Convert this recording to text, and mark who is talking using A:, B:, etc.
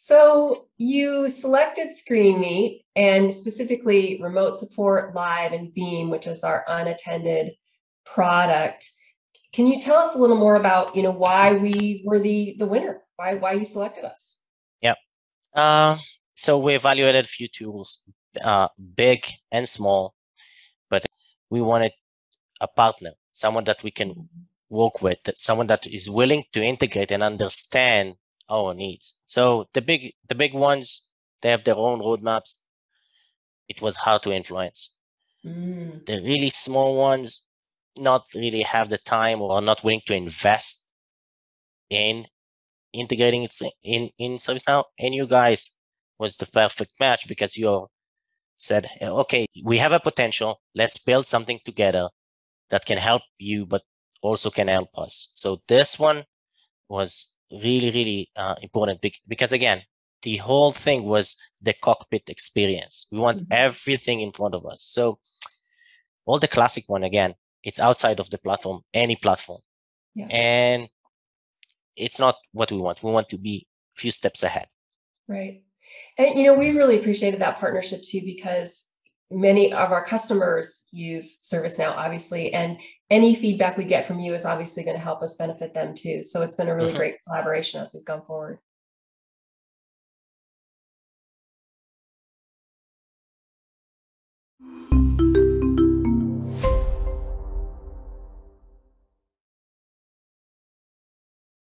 A: So you selected ScreenMeet and specifically remote support live and Beam, which is our unattended product. Can you tell us a little more about, why we were the winner? Why you selected us?
B: Yeah. So we evaluated a few tools, big and small, but we wanted a partner, someone that we can work with, someone that is willing to integrate and understand our needs. So the big ones, they have their own roadmaps. It was hard to influence. The really small ones not really have the time or are not willing to invest in integrating it in ServiceNow. And you guys was the perfect match because you said, okay, we have a potential. Let's build something together that can help you, but also can help us. So this one was really, really important because again, the whole thing was the cockpit experience. We want everything in front of us. So all the classic one, again, it's outside of the platform, any platform. Yeah. And it's not what we want. We want to be a few steps ahead.
A: Right. And, we really appreciated that partnership too, because many of our customers use ServiceNow, obviously, and any feedback we get from you is obviously going to help us benefit them too. So it's been a really great collaboration as we've gone forward.